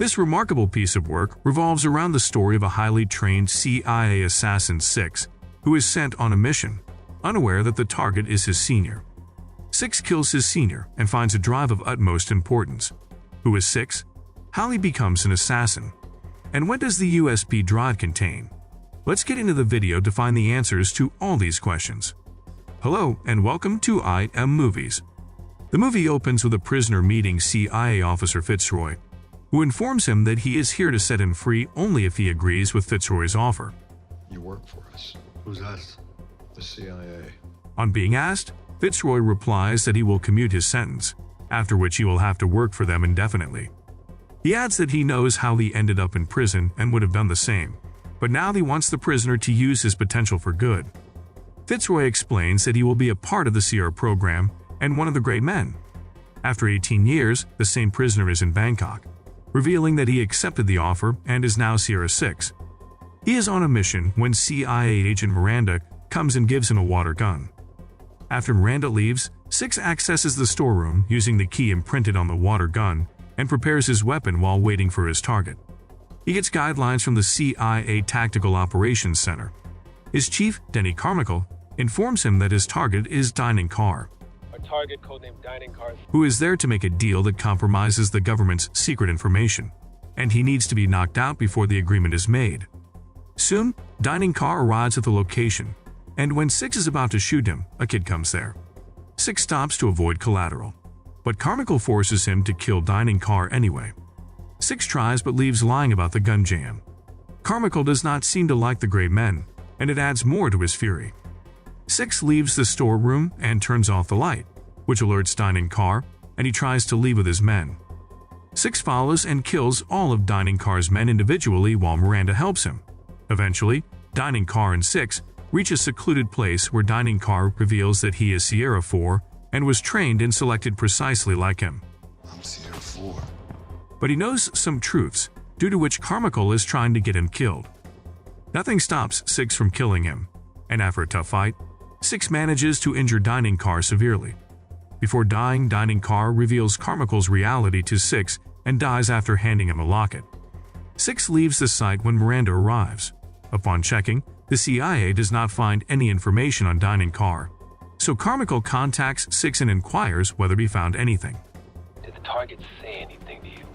This remarkable piece of work revolves around the story of a highly trained CIA assassin 6, who is sent on a mission, unaware that the target is his senior. 6 kills his senior and finds a drive of utmost importance. Who is 6? How he becomes an assassin? And what does the USB drive contain? Let's get into the video to find the answers to all these questions. Hello and welcome to IM Movies. The movie opens with a prisoner meeting CIA officer Fitzroy, who informs him that he is here to set him free only if he agrees with Fitzroy's offer. You work for us. Who's us? The CIA. On being asked, Fitzroy replies that he will commute his sentence, after which he will have to work for them indefinitely. He adds that he knows how he ended up in prison and would have done the same, but now he wants the prisoner to use his potential for good. Fitzroy explains that he will be a part of the Sierra program and one of the great men. After 18 years, the same prisoner is in Bangkok, revealing that he accepted the offer and is now Sierra 6. He is on a mission when CIA agent Miranda comes and gives him a water gun. After Miranda leaves, 6 accesses the storeroom using the key imprinted on the water gun and prepares his weapon while waiting for his target. He gets guidelines from the CIA Tactical Operations Center. His chief, Denny Carmichael, informs him that his target is Dining Car, target codenamed Dining Car, who is there to make a deal that compromises the government's secret information, and he needs to be knocked out before the agreement is made. Soon, Dining Car arrives at the location, and when 6 is about to shoot him, a kid comes there. 6 stops to avoid collateral, but Carmichael forces him to kill Dining Car anyway. 6 tries but leaves lying about the gun jam. Carmichael does not seem to like the gray men, and it adds more to his fury. 6 leaves the storeroom and turns off the light, which alerts Dining Car, and he tries to leave with his men. 6 follows and kills all of Dining Car's men individually while Miranda helps him. Eventually, Dining Car and 6 reach a secluded place where Dining Car reveals that he is Sierra 4 and was trained and selected precisely like him. I'm Sierra 4. But he knows some truths, due to which Carmichael is trying to get him killed. Nothing stops 6 from killing him, and after a tough fight, 6 manages to injure Dining Car severely. Before dying, Dining Car reveals Carmichael's reality to 6 and dies after handing him a locket. 6 leaves the site when Miranda arrives. Upon checking, the CIA does not find any information on Dining Car, so Carmichael contacts 6 and inquires whether he found anything. Did the target say anything to you?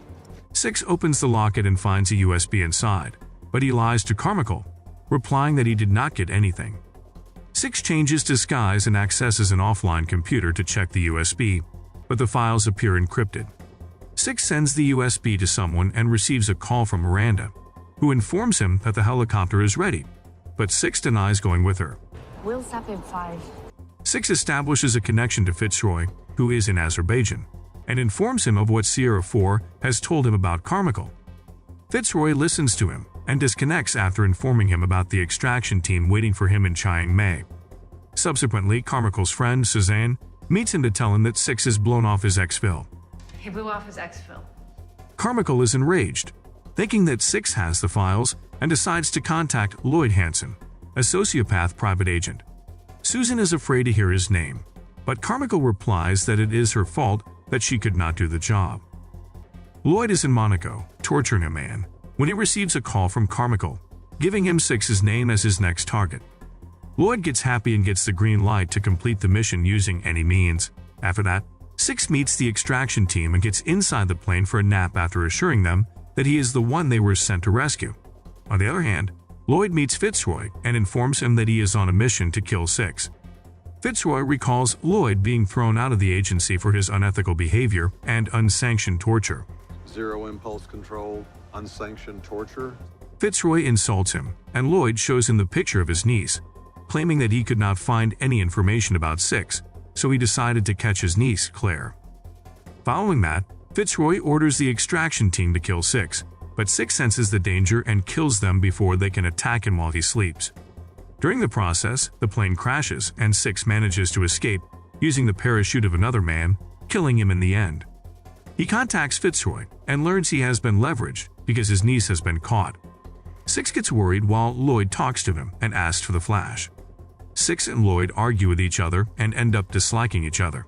6 opens the locket and finds a USB inside, but he lies to Carmichael, replying that he did not get anything. 6 changes disguise and accesses an offline computer to check the USB, but the files appear encrypted. 6 sends the USB to someone and receives a call from Miranda, who informs him that the helicopter is ready, but 6 denies going with her. We'll stop in 5. 6 establishes a connection to Fitzroy, who is in Azerbaijan, and informs him of what Sierra 4 has told him about Carmichael. Fitzroy listens to him and disconnects after informing him about the extraction team waiting for him in Chiang Mai. Subsequently, Carmichael's friend, Suzanne, meets him to tell him that 6 has blown off his exfil. He blew off his exfil. Carmichael is enraged, thinking that 6 has the files, and decides to contact Lloyd Hansen, a sociopath private agent. Susan is afraid to hear his name, but Carmichael replies that it is her fault that she could not do the job. Lloyd is in Monaco, torturing a man, when he receives a call from Carmichael, giving him 6's name as his next target. Lloyd gets happy and gets the green light to complete the mission using any means. After that, 6 meets the extraction team and gets inside the plane for a nap after assuring them that he is the one they were sent to rescue. On the other hand, Lloyd meets Fitzroy and informs him that he is on a mission to kill 6. Fitzroy recalls Lloyd being thrown out of the agency for his unethical behavior and unsanctioned torture. Zero impulse control, unsanctioned torture. Fitzroy insults him, and Lloyd shows him the picture of his niece, claiming that he could not find any information about 6, so he decided to catch his niece, Claire. Following that, Fitzroy orders the extraction team to kill 6, but 6 senses the danger and kills them before they can attack him while he sleeps. During the process, the plane crashes and 6 manages to escape using the parachute of another man, killing him in the end. He contacts Fitzroy and learns he has been leveraged because his niece has been caught. 6 gets worried while Lloyd talks to him and asks for the flash. 6 and Lloyd argue with each other and end up disliking each other.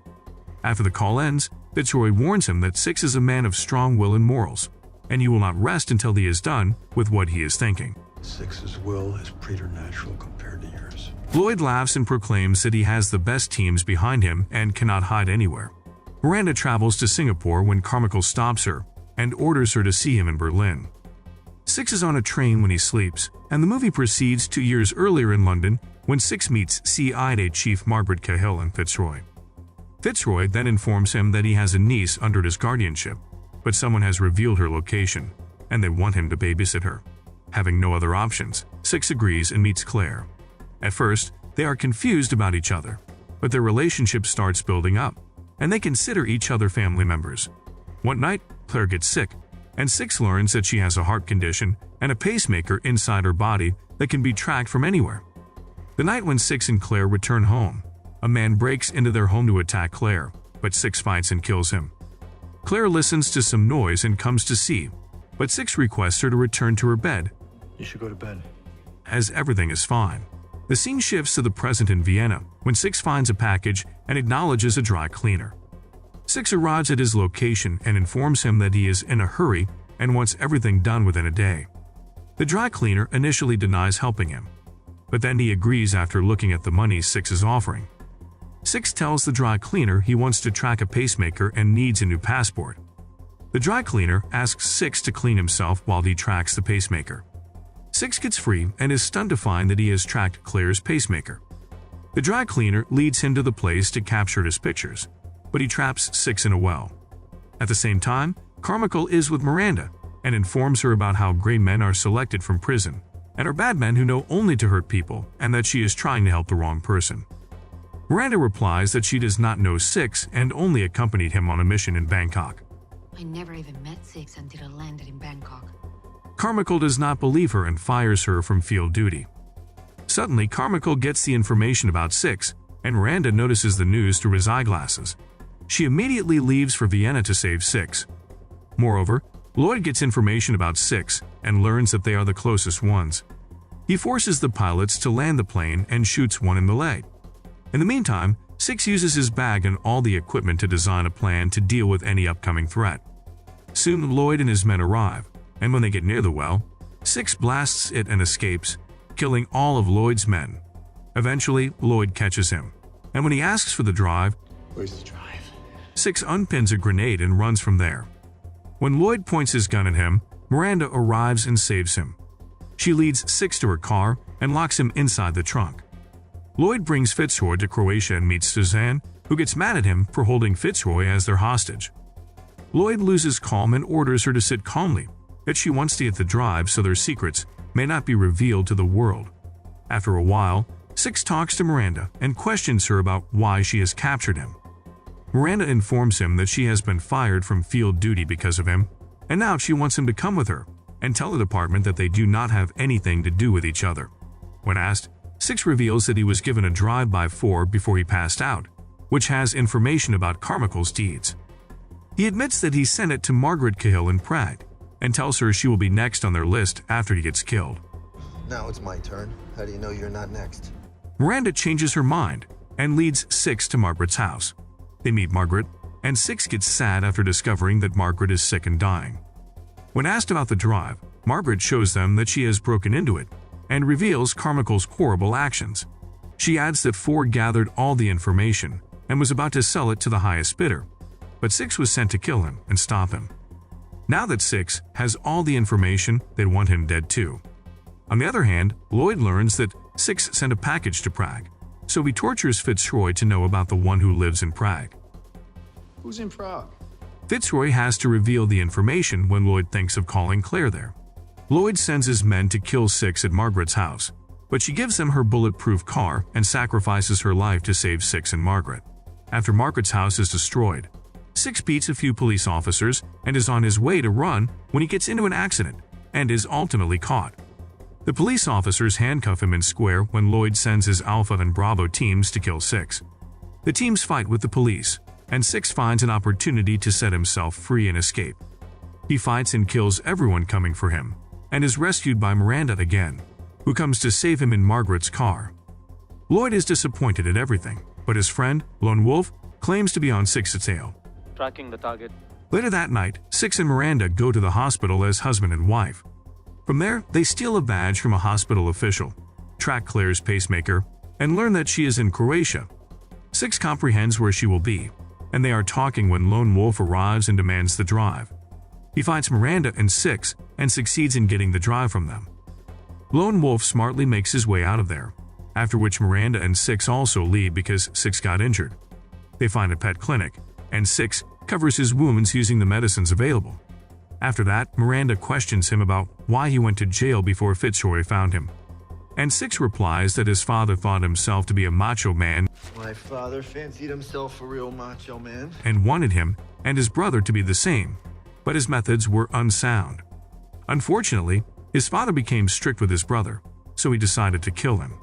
After the call ends, Fitzroy warns him that 6 is a man of strong will and morals. and he will not rest until he is done with what he is thinking. Six's will is preternatural compared to yours. Lloyd laughs and proclaims that he has the best teams behind him and cannot hide anywhere. Miranda travels to Singapore when Carmichael stops her and orders her to see him in Berlin. Six is on a train when he sleeps, and the movie proceeds 2 years earlier in London when Six meets CIA Chief Margaret Cahill and Fitzroy. Fitzroy then informs him that he has a niece under his guardianship, but someone has revealed her location, and they want him to babysit her. Having no other options, Six agrees and meets Claire. At first, they are confused about each other, but their relationship starts building up, and they consider each other family members. One night, Claire gets sick, and Six learns that she has a heart condition and a pacemaker inside her body that can be tracked from anywhere. The night when Six and Claire return home, a man breaks into their home to attack Claire, but Six fights and kills him. Claire listens to some noise and comes to see, but Six requests her to return to her bed, You should go to bed. as everything is fine. The scene shifts to the present in Vienna when Six finds a package and acknowledges a dry cleaner. Six arrives at his location and informs him that he is in a hurry and wants everything done within a day. The dry cleaner initially denies helping him, but then he agrees after looking at the money Six is offering. Six tells the dry cleaner he wants to track a pacemaker and needs a new passport. The dry cleaner asks Six to clean himself while he tracks the pacemaker. Six gets free and is stunned to find that he has tracked Claire's pacemaker. The dry cleaner leads him to the place to capture his pictures, but he traps Six in a well. At the same time, Carmichael is with Miranda and informs her about how gray men are selected from prison and are bad men who know only to hurt people and that she is trying to help the wrong person. Miranda replies that she does not know Six and only accompanied him on a mission in Bangkok. I never even met Six until I landed in Bangkok. Carmichael does not believe her and fires her from field duty. Suddenly, Carmichael gets the information about Six, and Miranda notices the news through his eyeglasses. She immediately leaves for Vienna to save Six. Moreover, Lloyd gets information about Six and learns that they are the closest ones. He forces the pilots to land the plane and shoots one in the leg. In the meantime, Six uses his bag and all the equipment to design a plan to deal with any upcoming threat. Soon, Lloyd and his men arrive, and when they get near the well, Six blasts it and escapes, killing all of Lloyd's men. Eventually, Lloyd catches him, and when he asks for the drive, Where's the drive? Six unpins a grenade and runs from there. When Lloyd points his gun at him, Miranda arrives and saves him. She leads Six to her car and locks him inside the trunk. Lloyd brings Fitzroy to Croatia and meets Suzanne, who gets mad at him for holding Fitzroy as their hostage. Lloyd loses calm and orders her to sit calmly, that she wants to get the drive so their secrets may not be revealed to the world. After a while, Six talks to Miranda and questions her about why she has captured him. Miranda informs him that she has been fired from field duty because of him, and now she wants him to come with her and tell the department that they do not have anything to do with each other. When asked, Six reveals that he was given a drive-by-4 before he passed out, which has information about Carmichael's deeds. He admits that he sent it to Margaret Cahill in Prague, and tells her she will be next on their list after he gets killed. Now it's my turn. How do you know you're not next? Miranda changes her mind and leads Six to Margaret's house. They meet Margaret, and Six gets sad after discovering that Margaret is sick and dying. When asked about the drive, Margaret shows them that she has broken into it and reveals Carmichael's horrible actions. She adds that Ford gathered all the information and was about to sell it to the highest bidder, but Six was sent to kill him and stop him. Now that Six has all the information, they want him dead too. On the other hand, Lloyd learns that Six sent a package to Prague, so he tortures Fitzroy to know about the one who lives in Prague. Who's in Prague? Fitzroy has to reveal the information when Lloyd thinks of calling Claire there. Lloyd sends his men to kill Six at Margaret's house, but she gives them her bulletproof car and sacrifices her life to save Six and Margaret. After Margaret's house is destroyed, Six beats a few police officers and is on his way to run when he gets into an accident and is ultimately caught. The police officers handcuff him in square when Lloyd sends his Alpha and Bravo teams to kill Six. The teams fight with the police, and Six finds an opportunity to set himself free and escape. He fights and kills everyone coming for him, and is rescued by Miranda again, who comes to save him in Margaret's car. Lloyd is disappointed at everything, but his friend, Lone Wolf, claims to be on Six's tail. Tracking the target. Later that night, Six and Miranda go to the hospital as husband and wife. From there, they steal a badge from a hospital official, track Claire's pacemaker, and learn that she is in Croatia. Six comprehends where she will be, and they are talking when Lone Wolf arrives and demands the drive. He finds Miranda and Six and succeeds in getting the drive from them. Lone Wolf smartly makes his way out of there, after which Miranda and Six also leave because Six got injured. They find a pet clinic, and Six covers his wounds using the medicines available. After that, Miranda questions him about why he went to jail before Fitzroy found him. And Six replies that his father thought himself to be a macho man My father fancied himself a real macho man. and wanted him and his brother to be the same, but his methods were unsound. Unfortunately, his father became strict with his brother, so he decided to kill him.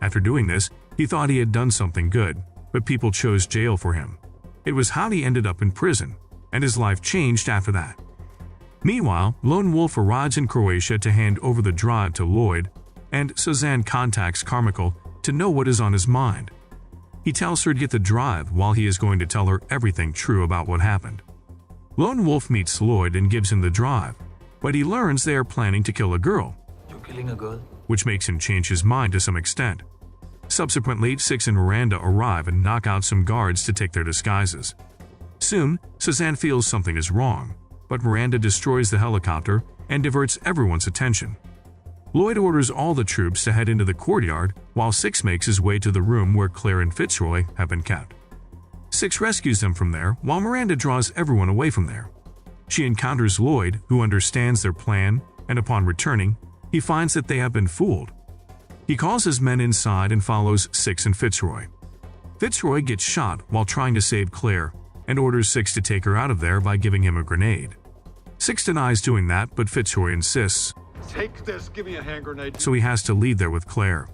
After doing this, he thought he had done something good, but people chose jail for him. It was how he ended up in prison, and his life changed after that. Meanwhile, Lone Wolf arrives in Croatia to hand over the drive to Lloyd, and Suzanne contacts Carmichael to know what is on his mind. He tells her to get the drive while he is going to tell her everything true about what happened. Lone Wolf meets Lloyd and gives him the drive, but he learns they are planning to kill a girl, You're killing a girl? which makes him change his mind to some extent. Subsequently, Six and Miranda arrive and knock out some guards to take their disguises. Soon, Suzanne feels something is wrong, but Miranda destroys the helicopter and diverts everyone's attention. Lloyd orders all the troops to head into the courtyard, while Six makes his way to the room where Claire and Fitzroy have been kept. Six rescues them from there, while Miranda draws everyone away from there. She encounters Lloyd, who understands their plan, and upon returning, he finds that they have been fooled. He calls his men inside and follows Six and Fitzroy. Fitzroy gets shot while trying to save Claire, and orders Six to take her out of there by giving him a grenade. Six denies doing that, but Fitzroy insists, Take this, give me a hand grenade. so he has to leave there with Claire.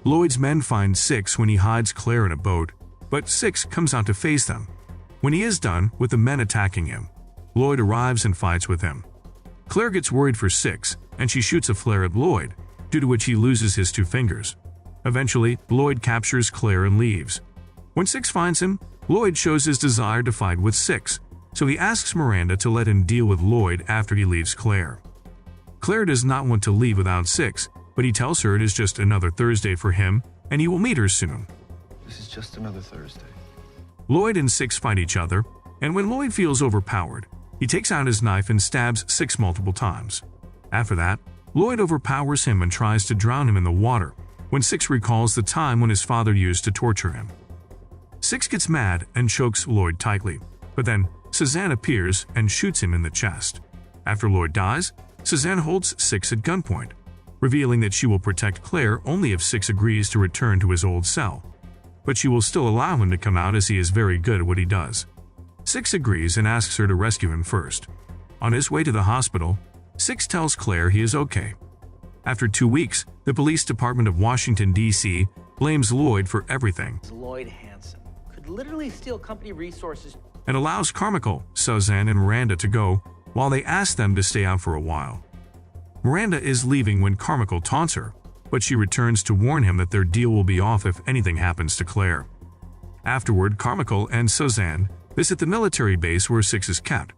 Lloyd's men find Six when he hides Claire in a boat, but Six comes out to face them. When he is done with the men attacking him, Lloyd arrives and fights with him. Claire gets worried for Six, and she shoots a flare at Lloyd, due to which he loses his 2 fingers. Eventually, Lloyd captures Claire and leaves. When Six finds him, Lloyd shows his desire to fight with Six, so he asks Miranda to let him deal with Lloyd after he leaves Claire. Claire does not want to leave without Six, but he tells her it is just another Thursday for him and he will meet her soon. This is just another Thursday. Lloyd and Six fight each other, and when Lloyd feels overpowered, he takes out his knife and stabs Six multiple times. After that, Lloyd overpowers him and tries to drown him in the water, when Six recalls the time when his father used to torture him. Six gets mad and chokes Lloyd tightly, but then Suzanne appears and shoots him in the chest. After Lloyd dies, Suzanne holds Six at gunpoint, revealing that she will protect Claire only if Six agrees to return to his old cell. But she will still allow him to come out as he is very good at what he does. Six agrees and asks her to rescue him first. On his way to the hospital, Six tells Claire he is okay. After 2 weeks, the police department of Washington, D.C. blames Lloyd for everything Lloyd Hansen could literally steal company resources. and allows Carmichael, Suzanne, and Miranda to go while they ask them to stay out for a while. Miranda is leaving when Carmichael taunts her, but she returns to warn him that their deal will be off if anything happens to Claire. Afterward, Carmichael and Suzanne visit the military base where Six is kept.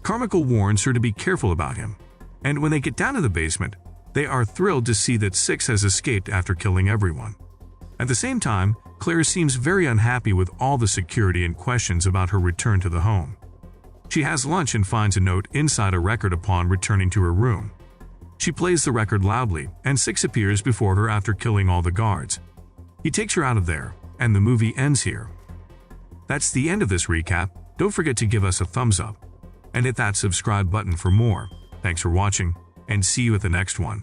Carmichael warns her to be careful about him, and when they get down to the basement, they are thrilled to see that Six has escaped after killing everyone. At the same time, Claire seems very unhappy with all the security and questions about her return to the home. She has lunch and finds a note inside a record upon returning to her room. She plays the record loudly, and Six appears before her after killing all the guards. He takes her out of there, and the movie ends here. That's the end of this recap. Don't forget to give us a thumbs up, and hit that subscribe button for more. Thanks for watching, and see you at the next one.